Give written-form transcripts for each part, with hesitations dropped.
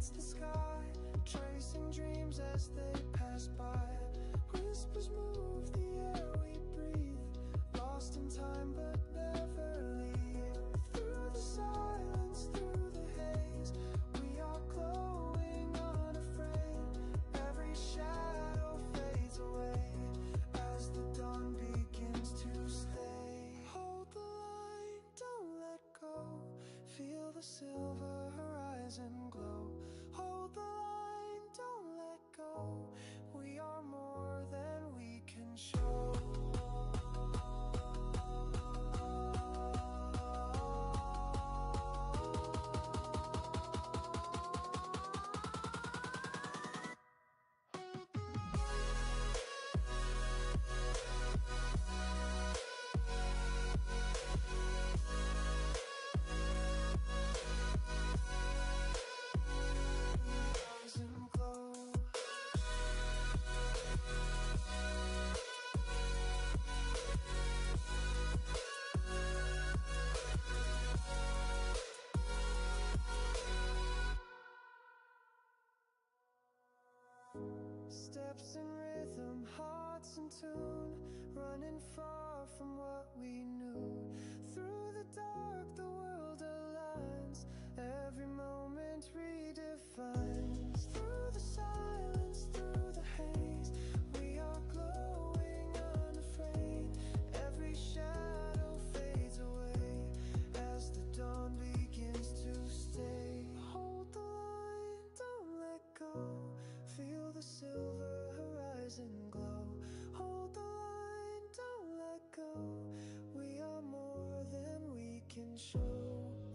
against the sky, tracing dreams as they pass by. Whispers move the air we breathe, lost in time but never leave. Through the silence, through the haze, we are glowing unafraid. Every shadow fades away as the dawn begins to stay. Hold the line, don't let go, feel the silver horizon glow. Hold the line, don't let go, we are more than we can show. Steps in rhythm, hearts in tune, running far from what we knew. Through the dark, the world aligns, every moment redefines. Through the silence, through the haze, we are glowing unafraid. Every shadow fades away as the dawn begins to stay. Hold the line, don't let go, feel the silver horizon glow. Hold the line, don't let go, we are more than we can show.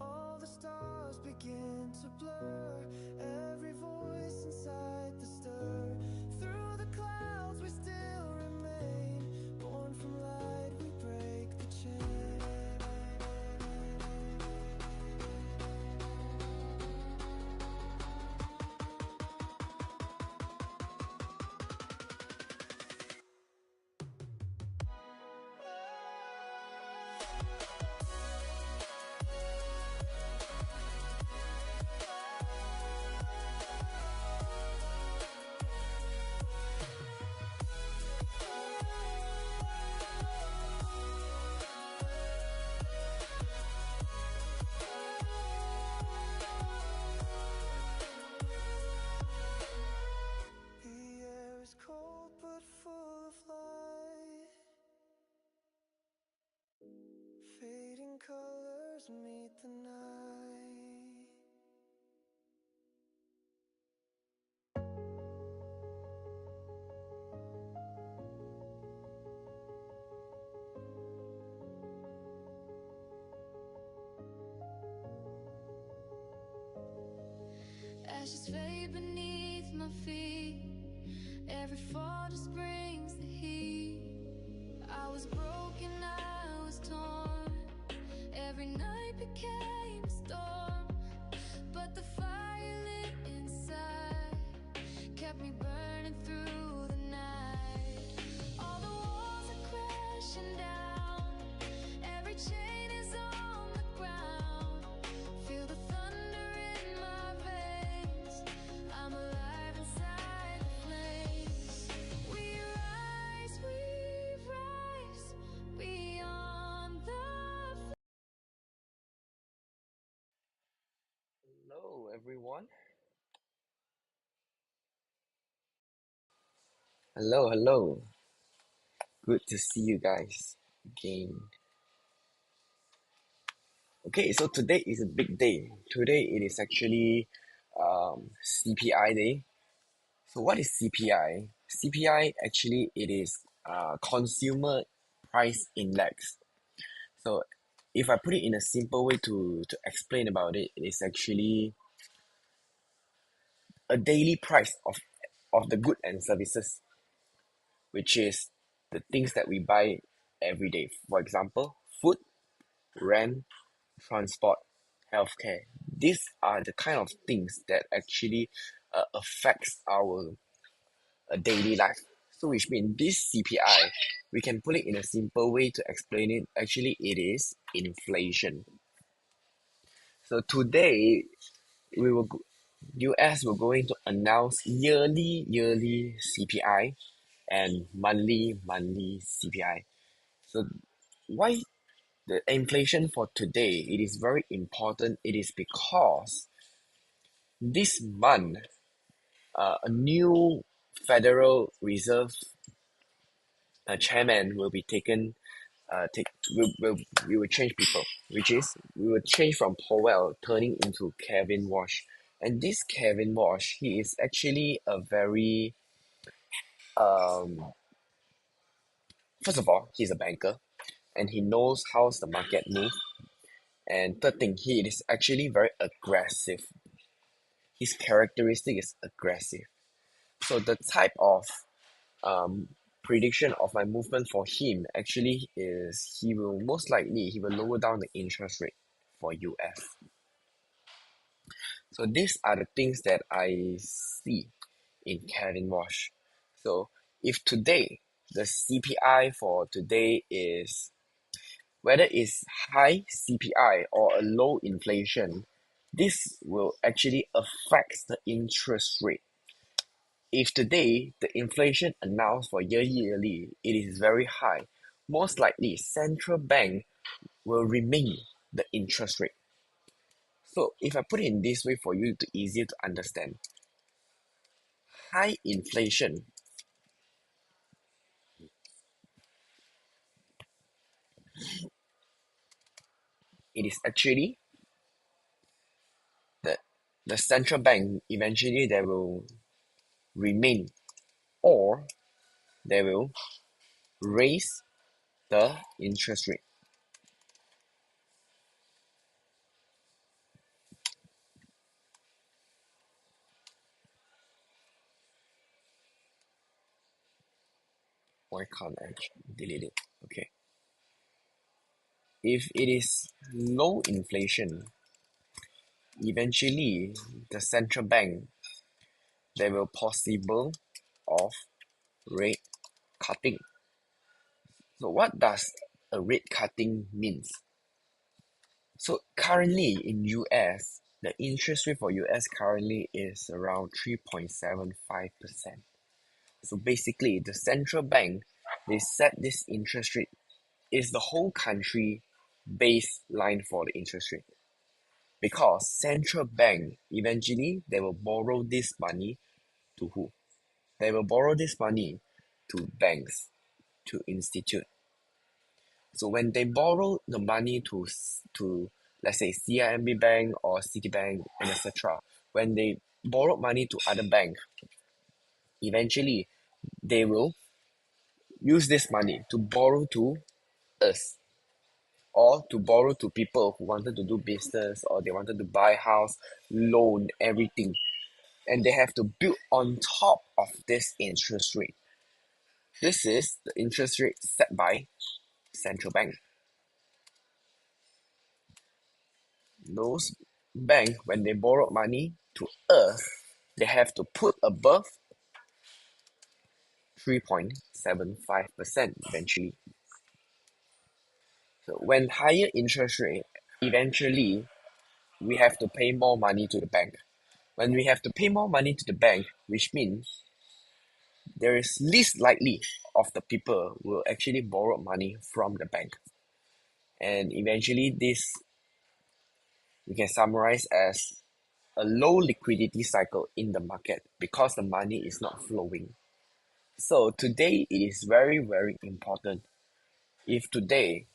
All the stars begin to blur, every voice inside the stir. Through the clouds we still remain, born from light we break the chain. The air is cold but full of light, fading colors meet the night. Ashes fade beneath my feet, every fall just brings the heat. I was broken, I was torn, every night became a storm. But the fire lit inside kept me burning through the night. All the walls are crashing down, every chain is on the ground. Feel the thunder in my veins, I'm alive inside the flames. We rise beyond the... Hello, everyone. Hello. Good to see you guys again. Okay, so today is a big day. Today it is actually CPI day. So what is CPI? CPI actually it is Consumer Price Index. So if I put it in a simple way to explain about it, it is actually a daily price of the good and services, which is the things that we buy every day. For example, food, rent, transport, healthcare. These are the kind of things that actually affects our daily life. So which means this CPI, we can put it in a simple way to explain it. Actually, it is inflation. So today we will US will going to announce yearly CPI and monthly CPI. So why the inflation for today, it is very important. It is because this month, a new Federal Reserve chairman will be taken. We will change people, which is we will change from Powell turning into Kevin Walsh. And this Kevin Walsh, he is actually a very first of all, he's a banker and he knows how's the market move. And third thing, he is actually very aggressive. His characteristic is aggressive. So the type of um, prediction of my movement for him actually is he will most likely he will lower down the interest rate for US. So these are the things that I see in Kevin Walsh. So if today the CPI for today is whether it's high CPI or a low inflation, this will actually affect the interest rate. If today the inflation announced for yearly it is very high, most likely central bank will remain the interest rate. So if I put it in this way for you to easier to understand, high inflation, it is actually the the central bank eventually they will remain or they will raise the interest rate. Why can't I delete it? Okay. If it is low inflation, eventually the central bank they will possible of rate cutting. So what does a rate cutting means? So currently in US, the interest rate for US currently is around 3.75%. So basically the central bank they set this interest rate is the whole country baseline for the interest rate. Because central bank eventually they will borrow this money to who? They will borrow this money to banks, to institute. So when they borrow the money to let's say CIMB Bank or Citibank and etc., when they borrow money to other bank, eventually they will use this money to borrow to us or to borrow to people who wanted to do business or they wanted to buy house, loan, everything. And they have to build on top of this interest rate. This is the interest rate set by central bank. Those bank, when they borrow money to us, they have to put above 3.75% eventually. So when higher interest rate, eventually we have to pay more money to the bank. When we have to pay more money to the bank, which means there is least likely of the people will actually borrow money from the bank. And eventually this we can summarize as a low liquidity cycle in the market because the money is not flowing. So today it is very important. If today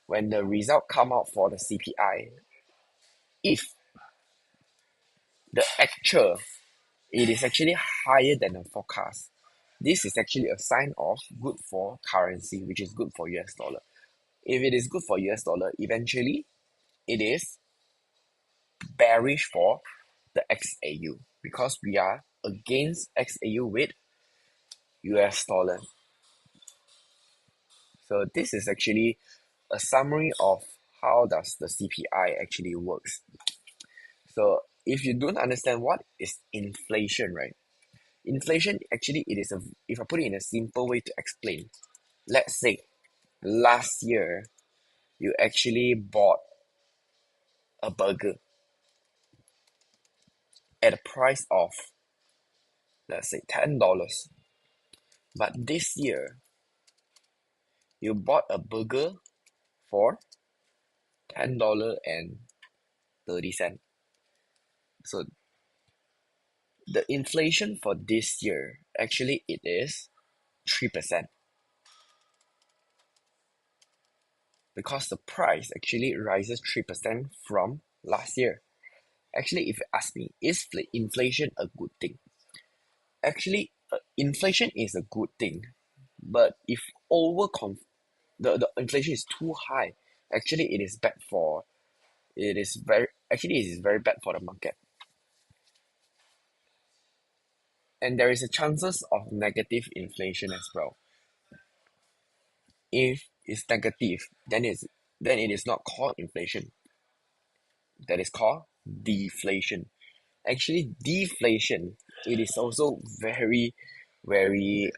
when the result come out for the CPI, if the actual it is actually higher than the forecast, this is actually a sign of good for currency, which is good for US dollar. If it is good for US dollar, eventually it is bearish for the XAU because we are against XAU with US dollar. So this is actually a summary of how does the CPI actually works. So if you don't understand what is inflation, right? Inflation actually it is a if I put it in a simple way to explain, let's say last year you actually bought a burger at a price of, let's say, $10. But this year, you bought a burger for $10.30. So the inflation for this year, actually it is 3%, because the price actually rises 3% from last year. Actually, if you ask me, is inflation a good thing? Actually, inflation is a good thing, but if the inflation is too high, actually it is very bad for the market. And there is a chances of negative inflation as well. If it's negative, then it is not called inflation. That is called deflation. Actually, deflation, it is also very, very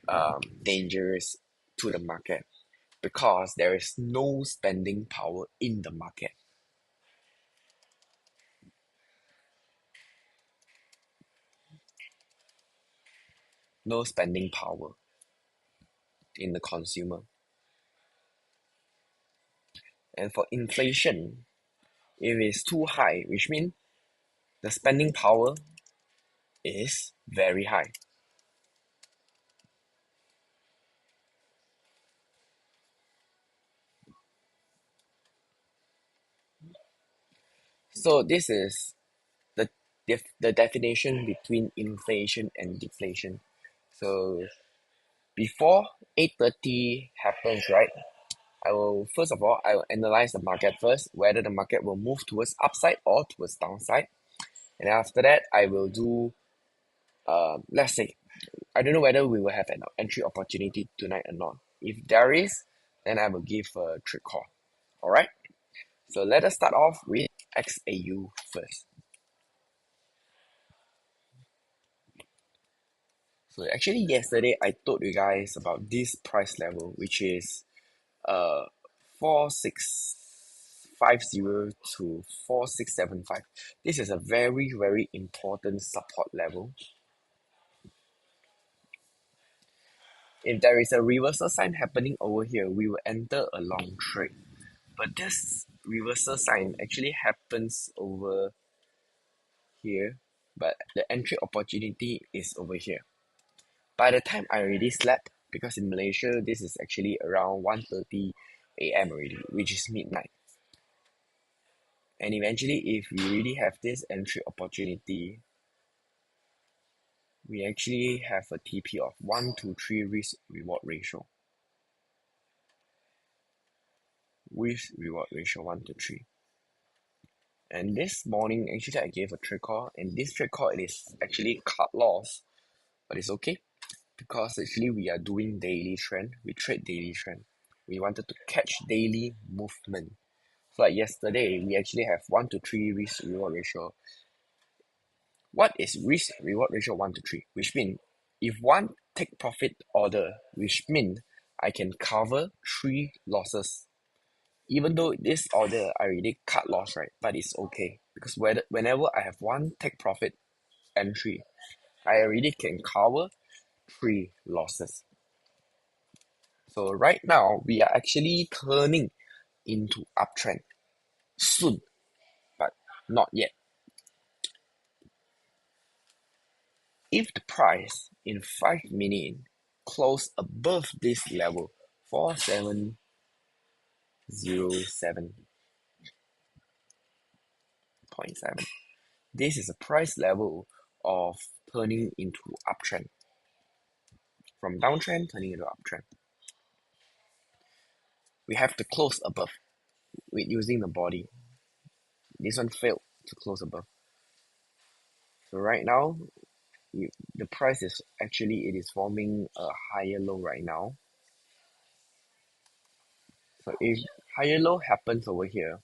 dangerous to the market, because there is no spending power in the market. No spending power in the consumer. And for inflation, if it's too high, which means the spending power is very high. So this is the definition between inflation and deflation. So before 8:30 happens, right? I will analyze the market first, whether the market will move towards upside or towards downside. And after that, I will do, let's say, I don't know whether we will have an entry opportunity tonight or not. If there is, then I will give a trade call. All right. So let us start off with XAU first. So actually yesterday I told you guys about this price level, which is 4650 to 4675. This is a very, very important support level. If there is a reversal sign happening over here, we will enter a long trade. But this reversal sign actually happens over here, but the entry opportunity is over here. By the time I already slept, because in Malaysia this is actually around 1:30 a.m. already, which is midnight. And eventually, if we really have this entry opportunity, we actually have a TP of 1 to 3 risk reward ratio. Risk reward ratio 1 to 3. And this morning, actually, I gave a trade call, and this trade call, it is actually cut loss, but it's okay, because actually we are doing daily trend. We trade daily trend. We wanted to catch daily movement. So like yesterday, we actually have 1 to 3 risk reward ratio. What is risk reward ratio 1 to 3? Which means if one take profit order, which means I can cover 3 losses. Even though this order I already cut loss, right? But it's okay, because whenever I have one take profit entry, I already can cover 3 losses. So right now we are actually turning into uptrend soon, but not yet. If the price in 5 minutes close above this level, 4707.7, this is a price level of turning into uptrend. From downtrend turning into uptrend. We have to close above with using the body. This one failed to close above. So right now, the price is actually, it is forming a higher low right now. So if higher low happens over here,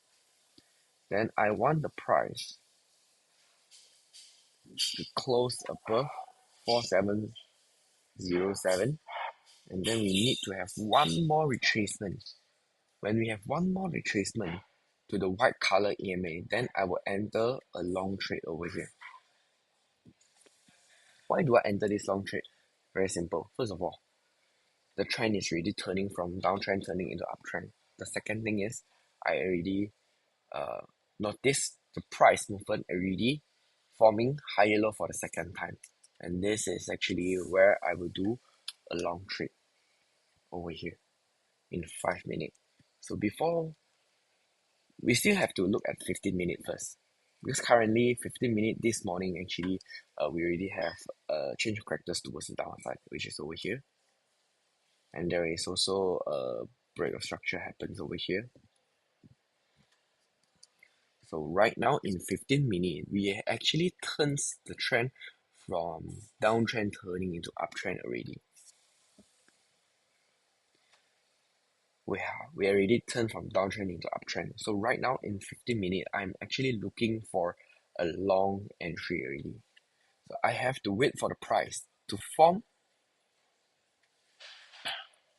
then I want the price to close above 4707, and then we need to have one more retracement. When we have one more retracement to the white color EMA, then I will enter a long trade over here. Why do I enter this long trade? Very simple. First of all, the trend is really turning from downtrend turning into uptrend. The second thing is I already uh, noticed the price movement already forming higher low for the second time. And this is actually where I will do a long trade over here in 5 minutes. So before, we still have to look at 15 minutes first. Because currently 15 minutes this morning actually we already have a change of characters towards the downside, which is over here. And there is also a break of structure happens over here. So right now in 15 minutes, we actually turns the trend from downtrend turning into uptrend already. We already turned from downtrend into uptrend. So right now in 15 minutes, I'm actually looking for a long entry already. So I have to wait for the price to form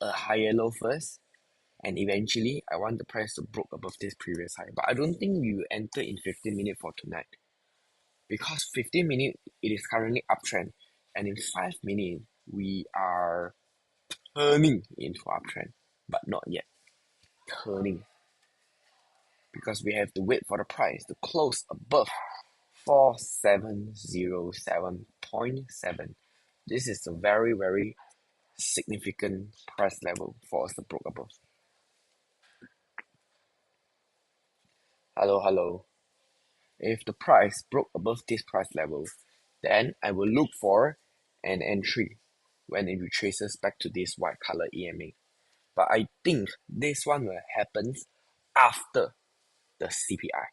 a higher low first, and eventually I want the price to broke above this previous high. But I don't think we will enter in 15 minutes for tonight, because 15 minutes it is currently uptrend, and in 5 minutes we are turning into uptrend, but not yet turning, because we have to wait for the price to close above 4707.7. This is a very, very significant price level for us to broke above. Hello. If the price broke above this price level, then I will look for an entry when it retraces back to this white color EMA. But I think this one will happen after the CPI.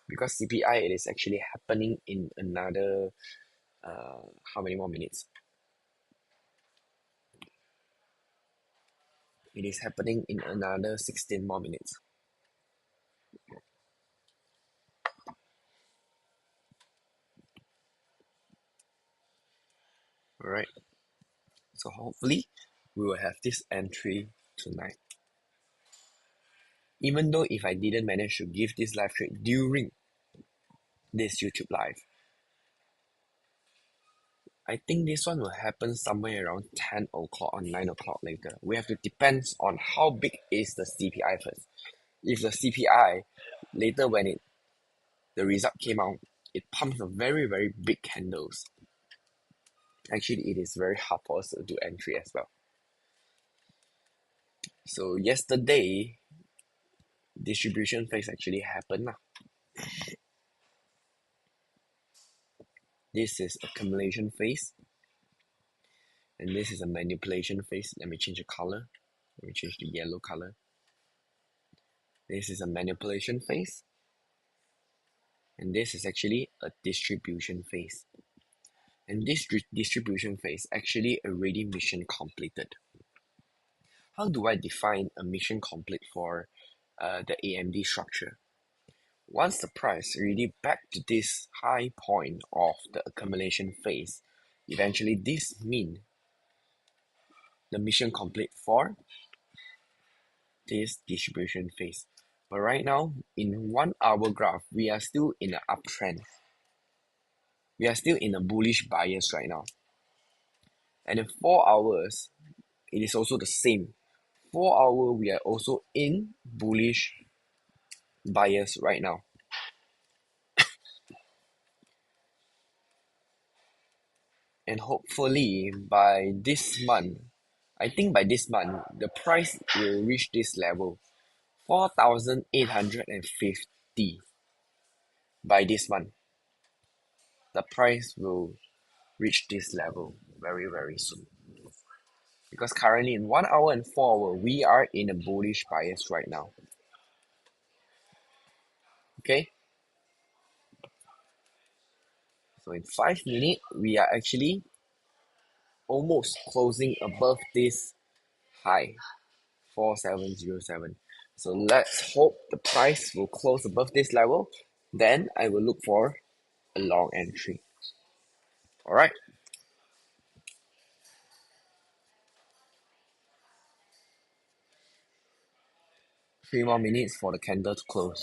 Because CPI, it is actually happening in another, how many more minutes? It is happening in another 16 more minutes. Alright. So hopefully we will have this entry tonight. Even though if I didn't manage to give this live trade during this YouTube live, I think this one will happen somewhere around 10 o'clock or 9 o'clock later. We have to depend on how big is the CPI first. If the CPI later when the result came out, it pumps a very, very big candles. Actually, it is very hard for us to do entry as well. So yesterday, distribution phase actually happened. This is accumulation phase, and this is a manipulation phase. Let me change the color. Let me change the yellow color. This is a manipulation phase, and this is actually a distribution phase. And this distribution phase actually already mission completed. How do I define a mission complete for the AMD structure? Once the price really back to this high point of the accumulation phase, eventually this means the mission complete for this distribution phase. But right now, in 1 hour graph, we are still in an uptrend. We are still in a bullish bias right now. And in 4 hours, it is also the same. 4 hour, we are also in bullish bias right now. And hopefully by this month, I think by this month, the price will reach this level, 4,850. By this month, the price will reach this level very, very soon. Because currently in 1 hour and 4 hour, we are in a bullish bias right now. Okay? So in 5 minutes, we are actually almost closing above this high, 4707. So let's hope the price will close above this level. Then I will look for a long entry. Alright. 3 more minutes for the candle to close.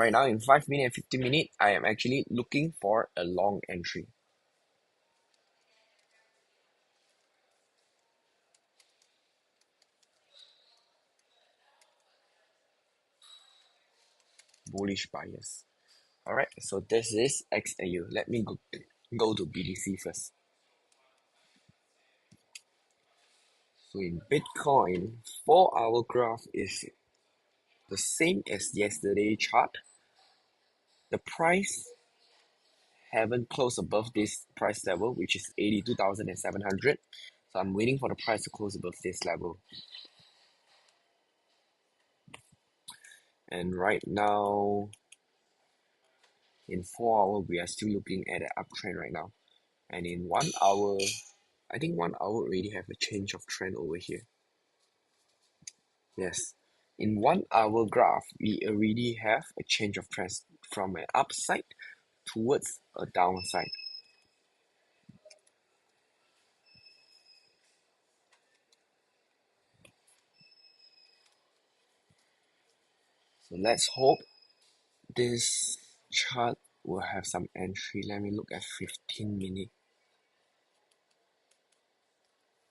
right now in 5 minute and 15 minute, I am actually looking for a long entry. Bullish bias. Alright, so this is XAU. Let me go to BTC first. So in Bitcoin, 4-hour graph is the same as yesterday chart. The price haven't closed above this price level, which is 82,700. So I'm waiting for the price to close above this level. And right now, in 4 hour, we are still looking at an uptrend right now. And in 1 hour, I think 1 hour already have a change of trend over here. Yes, in 1 hour graph, we already have a change of trend from an upside towards a downside. So let's hope this chart will have some entry. Let me look at 15 minute.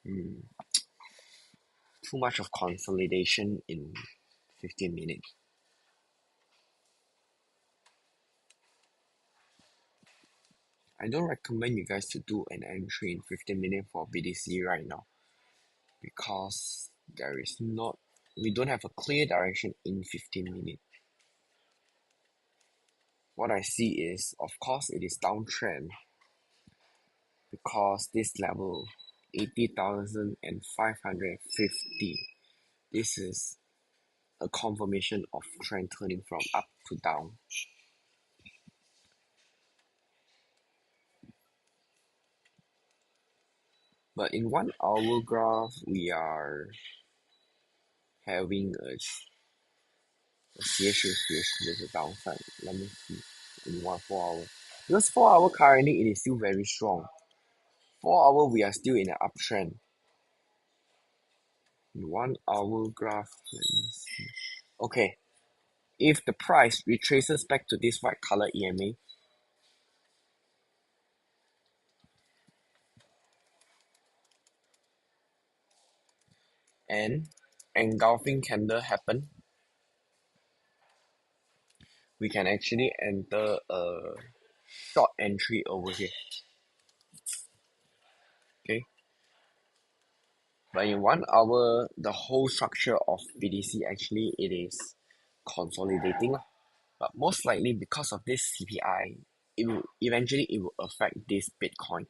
Too much of consolidation in 15 minutes. I don't recommend you guys to do an entry in 15 minutes for BTC right now because we don't have a clear direction in 15 minutes. What I see is, of course, it is downtrend because this level, 80,550, this is a confirmation of trend turning from up to down. But in 1 hour graph, we are having a there's a downside. Let me see in 4 hour. Because 4 hour currently it is still very strong. 4 hour we are still in an uptrend. In 1 hour graph, let me see. Okay, if the price retraces back to this white color EMA, and engulfing candle happen, we can actually enter a short entry over here. Okay, but in 1 hour, the whole structure of BTC actually it is consolidating, but most likely because of this CPI, it will affect this Bitcoin.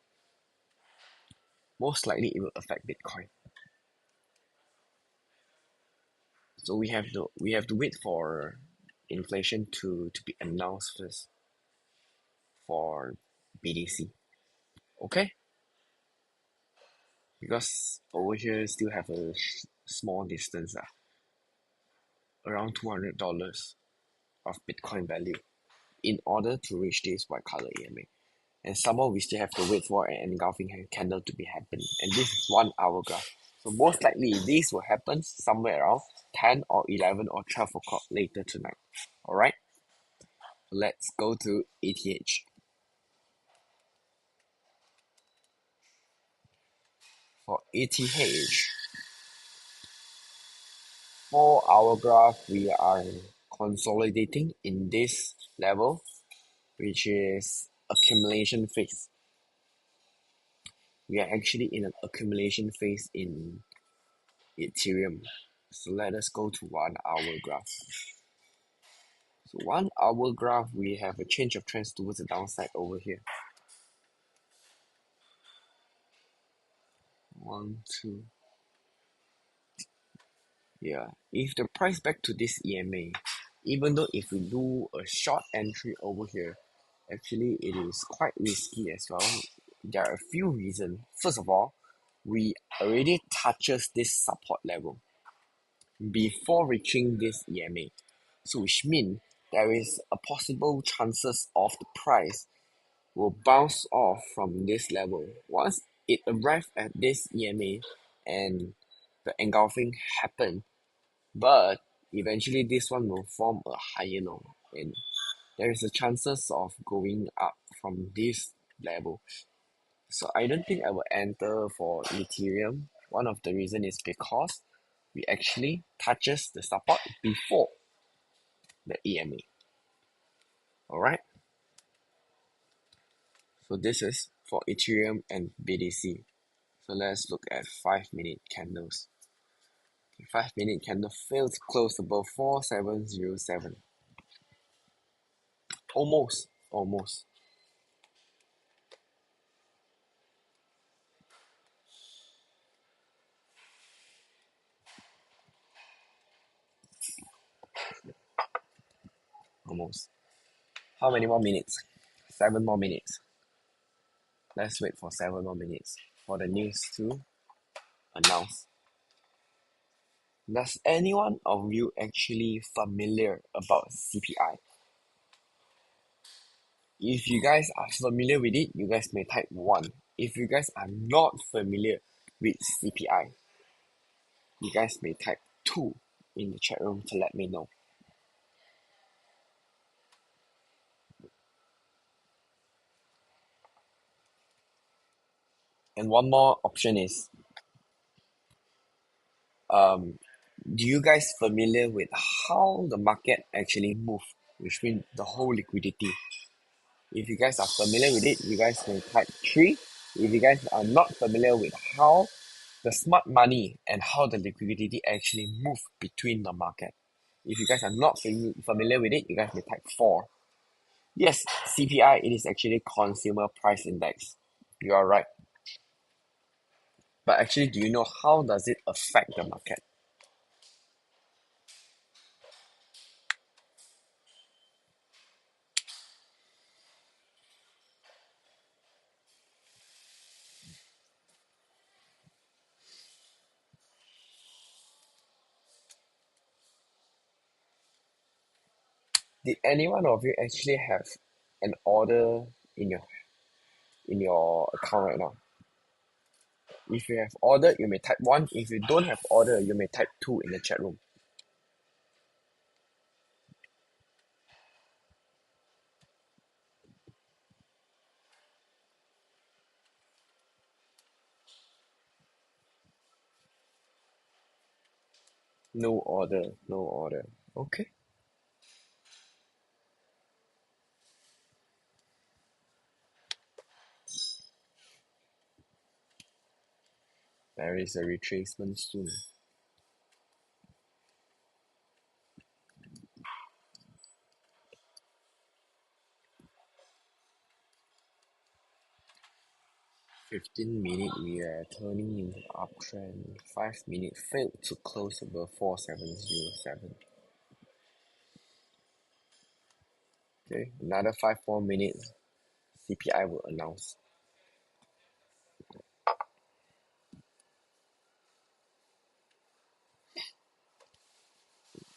Most likely it will affect Bitcoin. So we have to wait for inflation to be announced first for BTC. Okay? Because over here still have a small distance, around $200 of Bitcoin value in order to reach this white color EMA. And somehow we still have to wait for an engulfing candle to be happening. And this is 1 hour graph. So most likely this will happen somewhere around 10 or 11 or 12 o'clock later tonight. Alright? Let's go to ETH. For ETH, 4 hour graph, we are consolidating in this level, which is accumulation phase. We are actually in an accumulation phase in Ethereum. So let us go to 1 hour graph. So 1 hour graph, we have a change of trends towards the downside over here. 1, 2. Yeah, if the price back to this EMA, even though if we do a short entry over here, actually it is quite risky as well. There are a few reasons. First of all, we already touches this support level before reaching this EMA. So which means there is a possible chances of the price will bounce off from this level. Once it arrives at this EMA and the engulfing happen, but eventually this one will form a higher low. And there is a chances of going up from this level. So I don't think I will enter for Ethereum. One of the reason is because we actually touches the support before the EMA. Alright, so this is for Ethereum and BTC. So let's look at 5-minute candles. 5-minute candle failed to close above 4707. Almost. How many more minutes? 7 more minutes. Let's wait for 7 more minutes for the news to announce. Does anyone of you actually familiar about CPI? If you guys are familiar with it, you guys may type 1. If you guys are not familiar with CPI, you guys may type 2 in the chat room to let me know. And one more option is, do you guys familiar with how the market actually move, which means the whole liquidity? If you guys are familiar with it, you guys can type 3. If you guys are not familiar with how the smart money and how the liquidity actually move between the market, if you guys are not familiar with it, you guys may type 4. Yes, CPI, it is actually Consumer Price Index. You are right. But actually, do you know how does it affect the market? Did any one of you actually have an order in your account right now? If you have ordered, you may type 1. If you don't have order, you may type 2 in the chat room. No order. Okay. There is a retracement soon. (15-minute) we are turning into uptrend. 5-minute failed to close above 4707. Okay, another 5 more minutes. CPI will announce.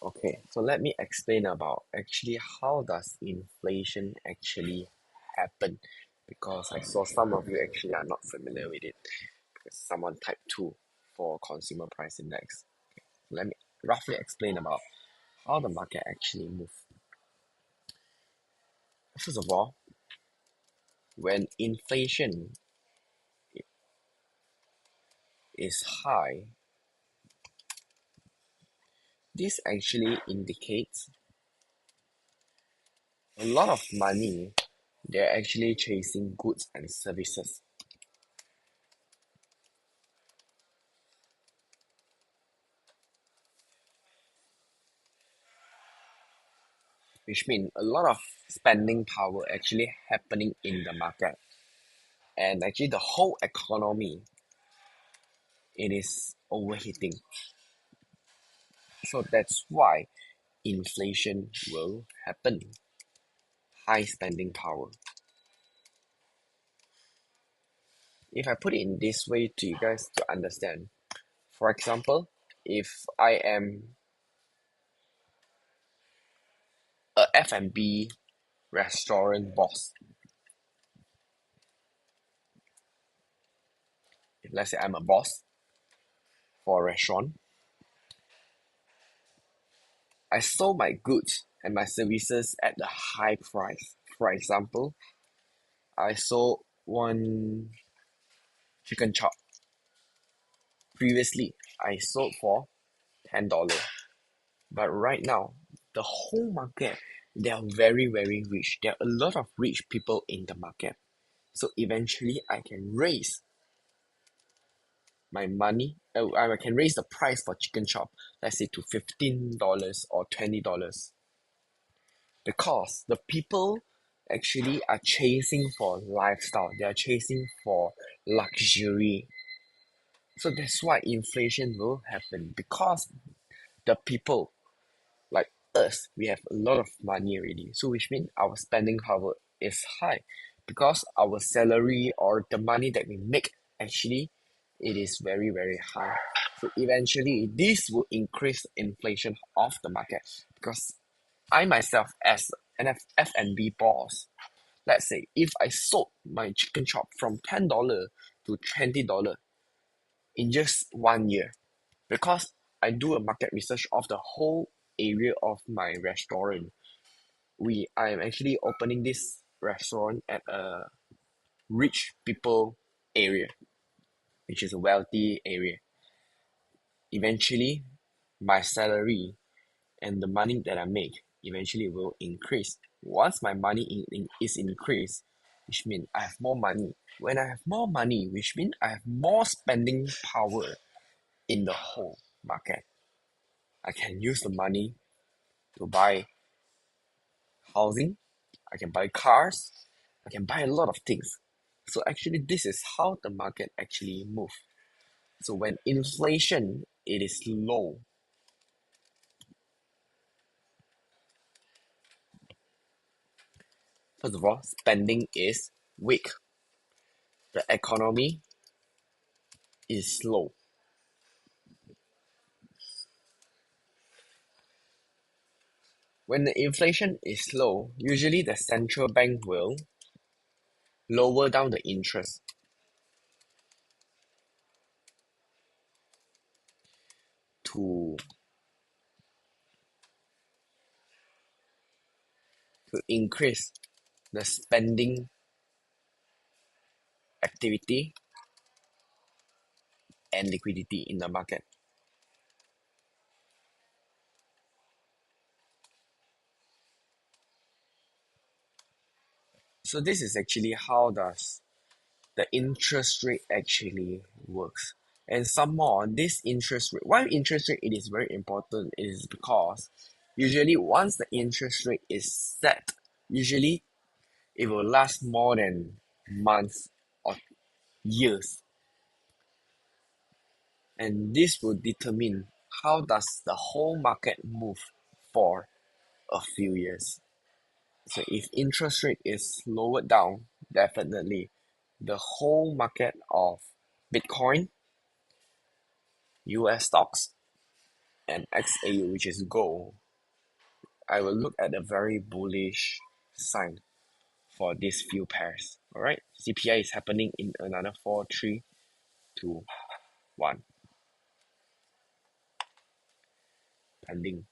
Okay, so let me explain about actually how does inflation actually happen, because I saw some of you actually are not familiar with it because someone typed 2 for Consumer Price Index. Okay, let me roughly explain about how the market actually moves. First of all, when inflation is high, this actually indicates a lot of money, they're actually chasing goods and services. Which means a lot of spending power actually happening in the market. And actually the whole economy, it is overheating. So that's why inflation will happen. High spending power. If I put it in this way to you guys to understand, for example, if I am a F&B restaurant boss, let's say I'm a boss for a restaurant, I sold my goods and my services at the high price. For example, I sold one chicken chop. Previously, I sold for $10. But right now, the whole market, they are very, very rich. There are a lot of rich people in the market. So eventually, I can raise my money. I can raise the price for chicken chop, let's say to $15 or $20. Because the people actually are chasing for lifestyle. They are chasing for luxury. So that's why inflation will happen. Because the people like us, we have a lot of money already. So which means our spending power is high because our salary or the money that we make actually it is very very high. So eventually this will increase inflation of the market because I myself as an F&B boss, let's say if I sold my chicken chop from $10 to $20 in just 1 year, because I do a market research of the whole area of my restaurant. I am actually opening this restaurant at a rich people area, which is a wealthy area. Eventually, my salary and the money that I make eventually will increase. Once my money is increased, which means I have more money. When I have more money, which means I have more spending power in the whole market. I can use the money to buy housing, I can buy cars, I can buy a lot of things. So actually this is how the market actually move. So when inflation it is low, first of all, spending is weak. The economy is slow. When the inflation is low, usually the central bank will lower down the interest to increase the spending activity and liquidity in the market. So this is actually how does the interest rate actually works. And some more, this interest rate, why interest rate it is very important is because usually once the interest rate is set, usually it will last more than months or years. And this will determine how does the whole market move for a few years. So if interest rate is lowered down, definitely the whole market of Bitcoin, US stocks, and XAU, which is gold, I will look at a very bullish sign for these few pairs. Alright, CPI is happening in another 4, 3, 2, 1. Pending.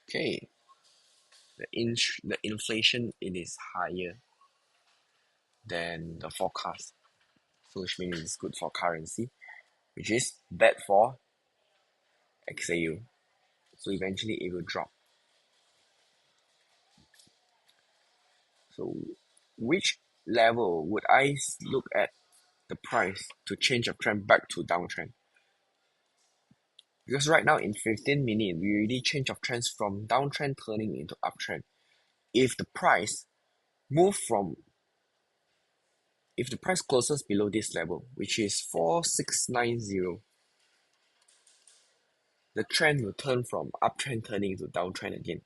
Okay, the inflation it is higher than the forecast. So which means it's good for currency, which is bad for XAU. So eventually it will drop. So which level would I look at the price to change a trend back to downtrend? Because right now in 15 minutes, we already change of trends from downtrend turning into uptrend. If the price move from, if the price closes below this level, which is 4690, the trend will turn from uptrend turning to downtrend again.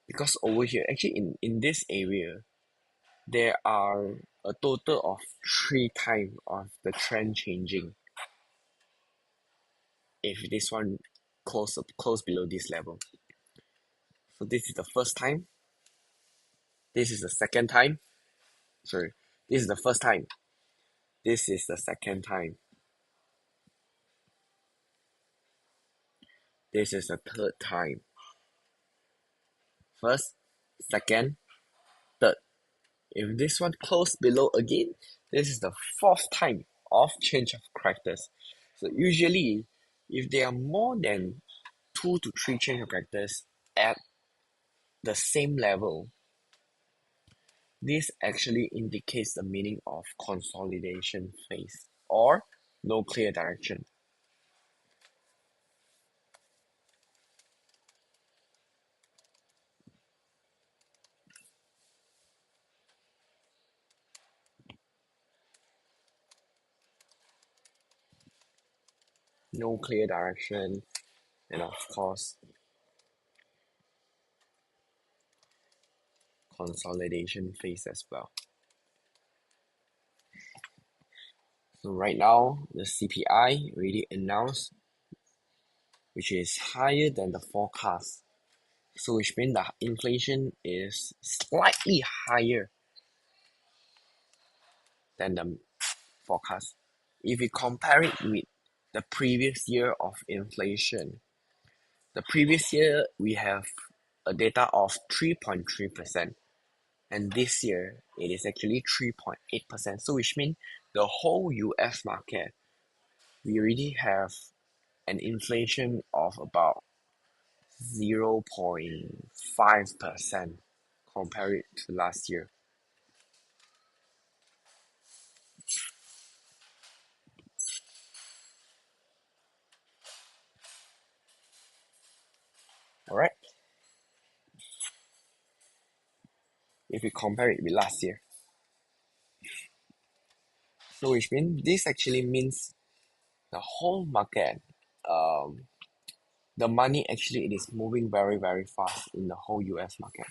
Because over here, actually in this area, there are a total of 3 times of the trend changing. If this one close below this level. So this is the first time. This is the second time. Sorry, this is the first time. This is the second time. This is the third time. First, second, third. If this one close below again, this is the fourth time of change of characters. So usually, if there are more than 2 to 3 change of characters at the same level, this actually indicates the meaning of consolidation phase or no clear direction. No clear direction, and of course, consolidation phase as well. So right now, the CPI already announced, which is higher than the forecast. So which means the inflation is slightly higher than the forecast. If we compare it with the previous year of inflation, the previous year we have a data of 3.3%, and this year it is actually 3.8%. So which means the whole US market, we already have an inflation of about 0.5% compared to last year. Alright? If we compare it with last year. So which means this actually means the whole market, the money actually it is moving very very fast in the whole US market.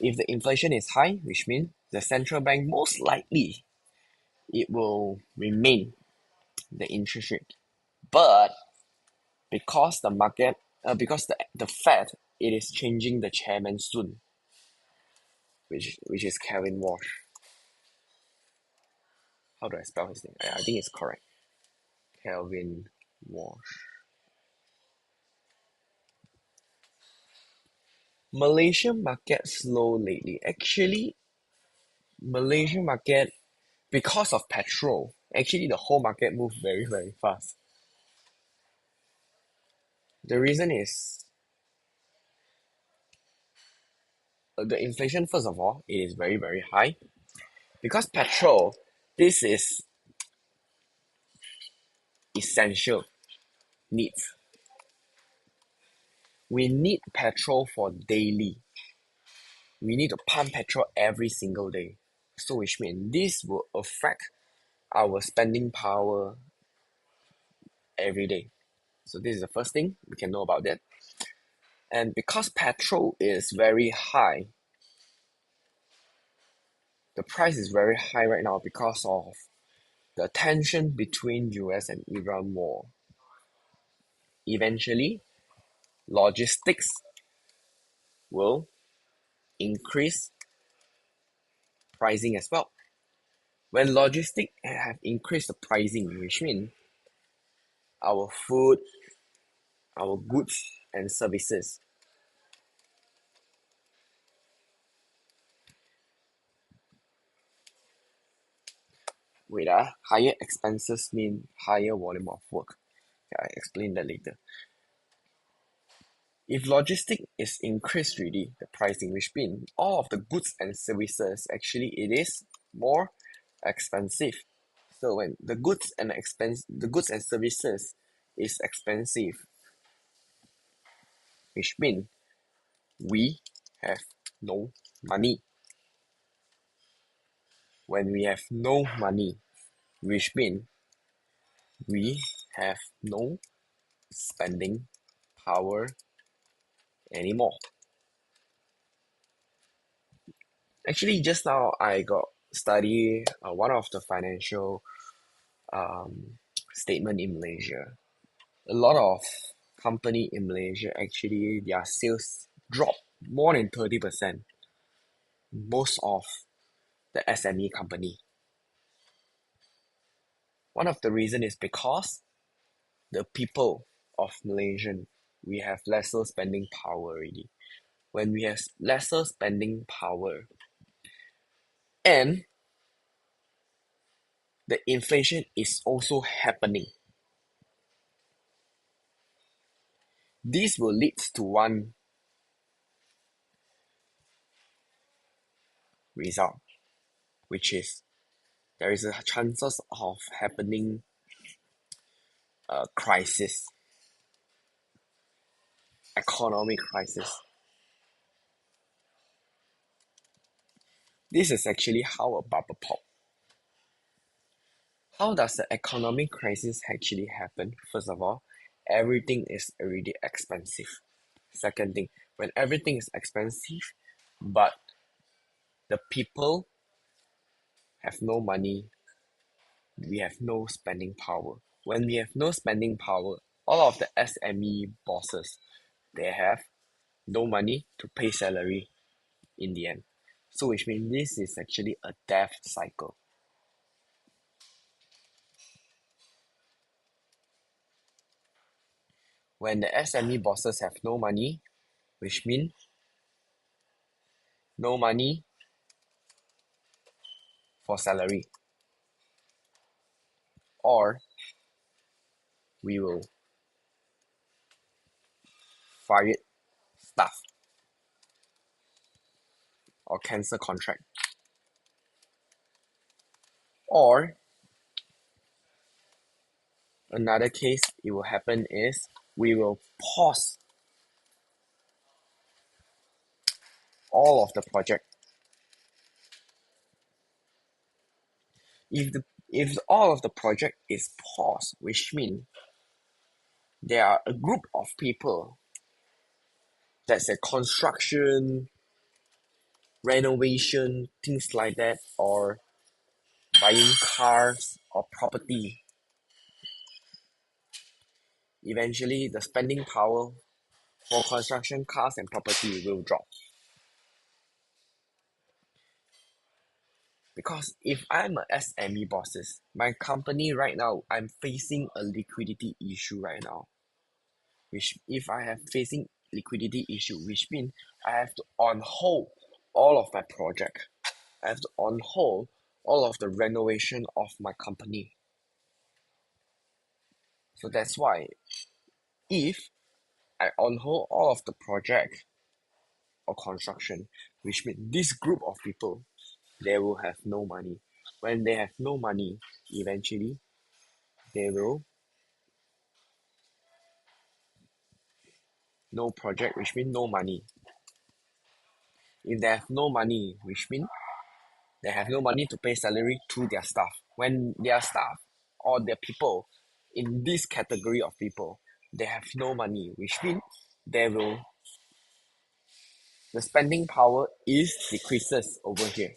If the inflation is high, which means the central bank most likely it will remain the interest rate. But because the market, because the Fed, it is changing the chairman soon, which is Kevin Walsh. How do I spell his name? I think it's correct. Kevin Walsh. Malaysian market slow lately. Actually, Malaysian market, because of petrol, actually the whole market moved very very fast. The reason is the inflation. First of all, it is very very high because petrol. This is essential needs. We need petrol for daily. We need to pump petrol every single day. So which means this will affect our spending power every day. So this is the first thing we can know about that. And because petrol is very high, the price is very high right now because of the tension between US and Iran war. Eventually, logistics will increase pricing as well. When logistics have increased the pricing, which means our food, our goods and services. Higher expenses mean higher volume of work. I explain that later. If logistics is increased really, the pricing, which means all of the goods and services actually it is more expensive. So when the goods and services is expensive, which means we have no money. When we have no money, which means we have no spending power anymore. Actually, just now I got study one of the financial statement in Malaysia. A lot of company in Malaysia, actually their sales dropped more than 30%. Most of the SME company. One of the reason is because the people of Malaysian, we have lesser spending power already. When we have lesser spending power and the inflation is also happening, this will lead to one result, which is there is a chances of happening a crisis, economic crisis. This is actually how a bubble pop. How does the economic crisis actually happen? First of all, everything is already expensive. Second thing, when everything is expensive, but the people have no money, we have no spending power. When we have no spending power, all of the SME bosses, they have no money to pay salary in the end. So which means this is actually a death cycle. When the SME bosses have no money, which means no money for salary, or we will fire staff or cancel contract. Or another case it will happen is we will pause all of the project. If all of the project is paused, which means there are a group of people that's a construction, renovation, things like that, or buying cars or property. Eventually, the spending power for construction, cars, and property will drop. Because if I'm a SME bosses, my company right now, I'm facing a liquidity issue right now. Which if I have facing liquidity issue, which means I have to on hold all of my project. I have to on hold all of the renovation of my company. So that's why if I on hold all of the project or construction, which means this group of people, they will have no money. When they have no money, eventually they will no project, which means no money. If they have no money, which means they have no money to pay salary to their staff. When their staff or their people in this category of people, they have no money, which means they will the spending power is decreases over here.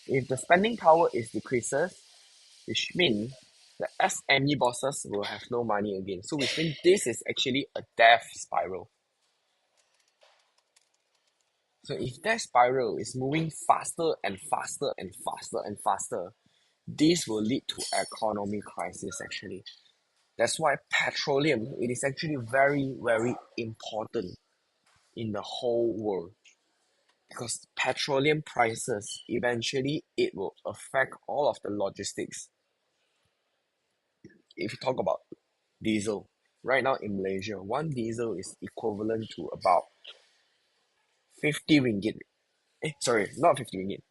If the spending power is decreases, which means the SME bosses will have no money again. So which means this is actually a death spiral. So if that spiral is moving faster and faster and faster and faster, this will lead to economic crisis actually. That's why petroleum, it is actually very, very important in the whole world. Because petroleum prices, eventually it will affect all of the logistics. If you talk about diesel, right now in Malaysia, one diesel is equivalent to about 50 ringgit. Sorry, not 50 ringgit,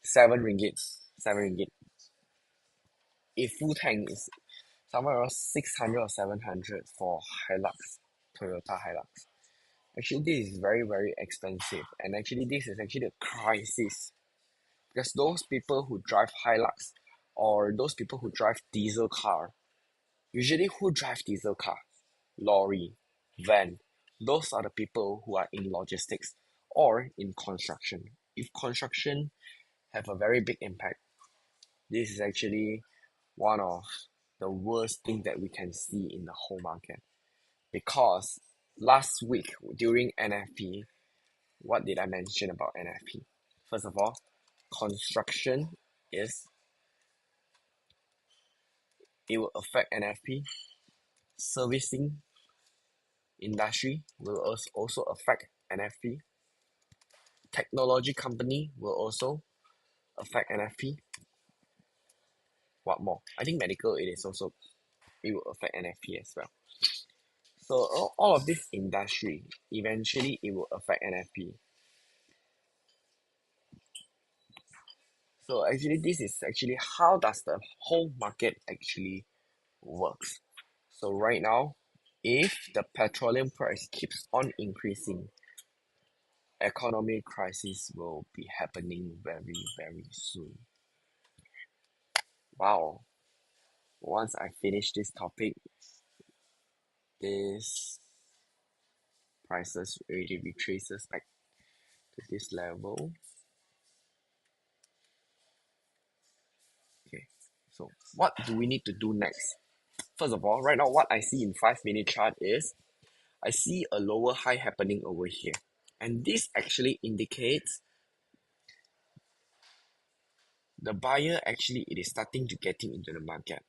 7 ringgit. 7 ringgit. A full tank is somewhere around 600 or 700 for Hilux, Toyota Hilux. Actually, this is very, very expensive. And actually, this is actually a crisis. Because those people who drive Hilux or those people who drive diesel car, usually who drive diesel car? Lorry, van. Those are the people who are in logistics or in construction. If construction have a very big impact, this is actually one of the worst things that we can see in the whole market. Because last week during NFP, what did I mention about NFP? First of all, construction it will affect NFP. Servicing industry will also affect NFP. Technology company will also affect NFP. What more? I think medical it will affect NFP as well. So all of this industry eventually it will affect NFP. So actually this is actually how does the whole market actually works. So right now, if the petroleum price keeps on increasing, economic crisis will be happening very, very soon. Wow. Once I finish this topic, this prices already retraces back to this level. Okay, so what do we need to do next? First of all, right now what I see in 5-minute chart is I see a lower high happening over here. And this actually indicates the buyer actually it is starting to getting into the market.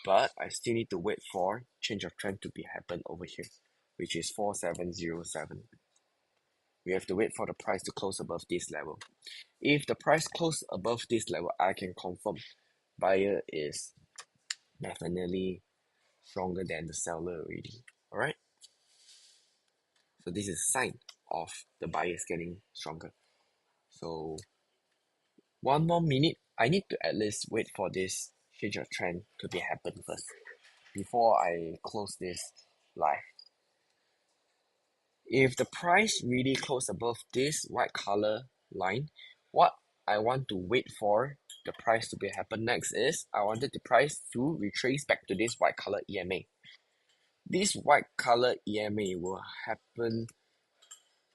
But I still need to wait for change of trend to be happen over here, which is 4707. We have to wait for the price to close above this level. If the price close above this level, I can confirm buyer is definitely stronger than the seller already. Alright? So this is a sign of the buyers getting stronger. So one more minute. I need to at least wait for this change of trend to be happen first before I close this live. If the price really close above this white color line, what I want to wait for the price to be happen next is I wanted the price to retrace back to this white color EMA. This white color EMA will happen,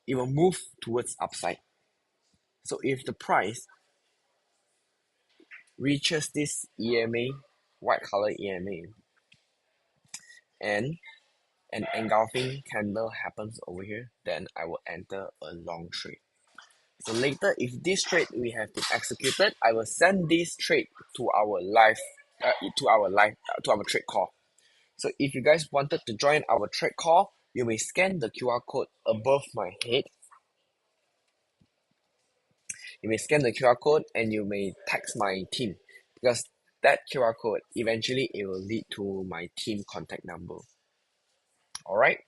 it will move towards upside. So if the price reaches this EMA, white color EMA, and an engulfing candle happens over here, then I will enter a long trade. So later, if this trade we have been executed, I will send this trade to our trade call. So if you guys wanted to join our trade call, you may scan the QR code above my head. You may scan the QR code and you may text my team, because that QR code eventually it will lead to my team contact number. Alright?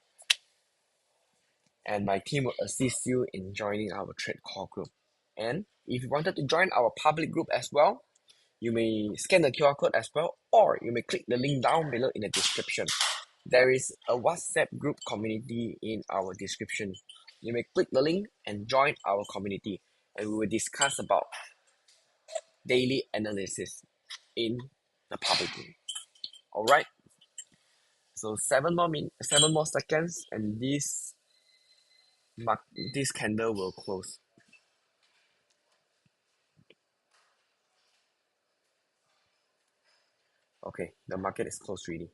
And my team will assist you in joining our trade call group. And if you wanted to join our public group as well, you may scan the QR code as well, or you may click the link down below in the description. There is a WhatsApp group community in our description. You may click the link and join our community, and we will discuss about daily analysis in the public group. Alright? So 7 more seconds, and this candle will close. Okay, the market is closed already.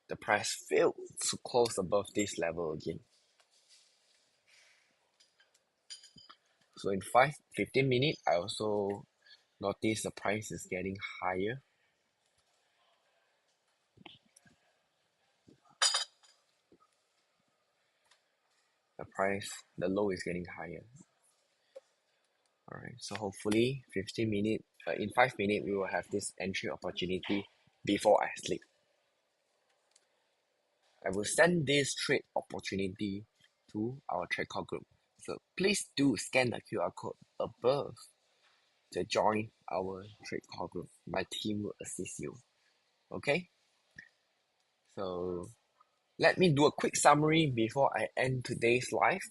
The price failed to close above this level again. So in 15 minutes, I also notice the price is getting higher. The low is getting higher. Alright, so hopefully 15 minutes, in 5 minutes, we will have this entry opportunity before I sleep. I will send this trade opportunity to our trade call group. So please do scan the QR code above to join our trade call group. My team will assist you. Okay? So let me do a quick summary before I end today's live.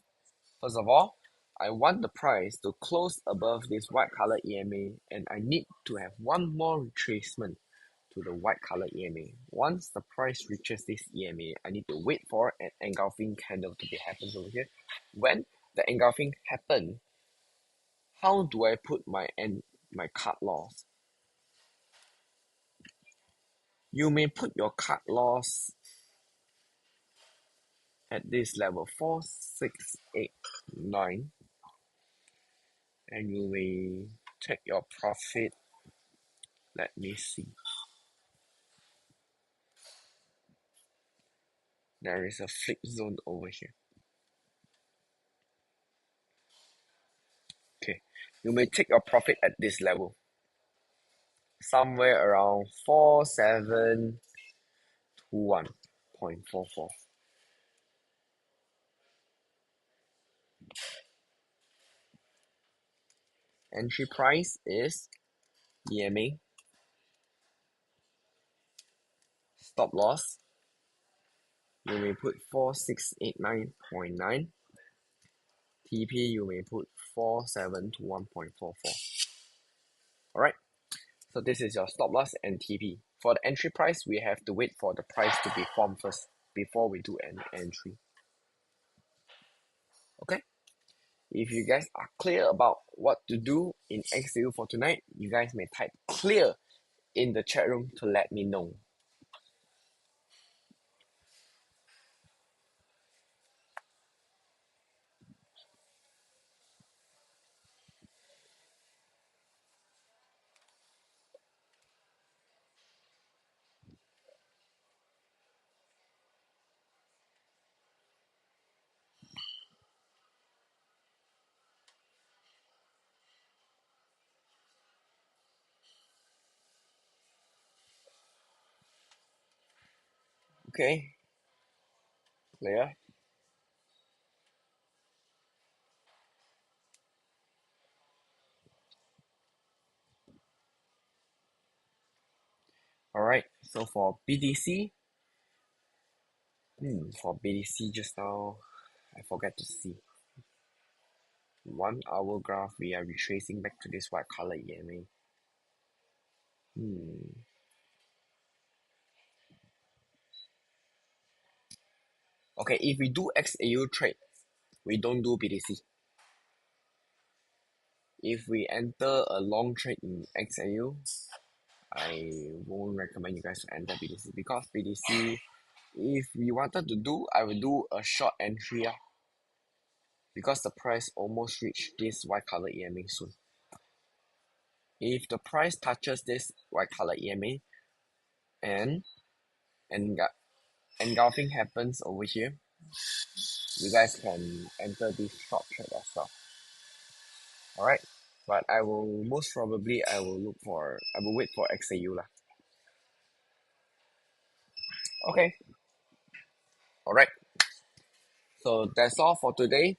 First of all, I want the price to close above this white color EMA, and I need to have one more retracement to the white color EMA. Once the price reaches this EMA, I need to wait for an engulfing candle to be happens over here. When the engulfing happen, how do I put my cut loss? You may put your cut loss at this level 4689, and you may take your profit. Let me see. There is a flip zone over here. Okay, you may take your profit at this level, somewhere around 4721.44. Entry price is EMA. Stop loss, you may put 4689.9. TP, you may put 4721.44. Alright, so this is your stop loss and TP. For the entry price, we have to wait for the price to be formed first before we do an entry. Okay, if you guys are clear about what to do in XAU for tonight, you guys may type clear in the chat room to let me know. Okay, clear. Alright, so for BTC, for BTC just now, I forgot to see. 1 hour graph, we are retracing back to this white color EMA. Okay, if we do XAU trade, we don't do BTC. If we enter a long trade in XAU, I won't recommend you guys to enter BTC, because BTC, if we wanted to do, I will do a short entry because the price almost reached this white color EMA soon. If the price touches this white color EMA and engulfing happens over here, you guys can enter this short trade as well. Alright, but I will most probably I will wait for XAU lah. Okay. Alright. So that's all for today.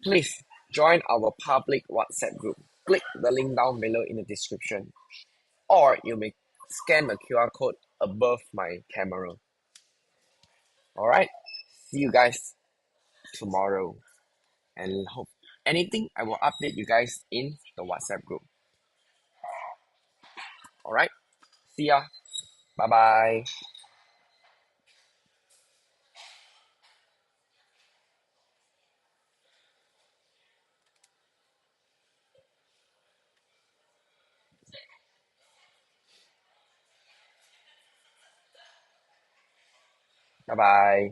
Please join our public WhatsApp group. Click the link down below in the description. Or you may scan the QR code above my camera. Alright. See you guys tomorrow. And hope anything I will update you guys in the WhatsApp group. Alright. See ya. Bye bye. Bye bye.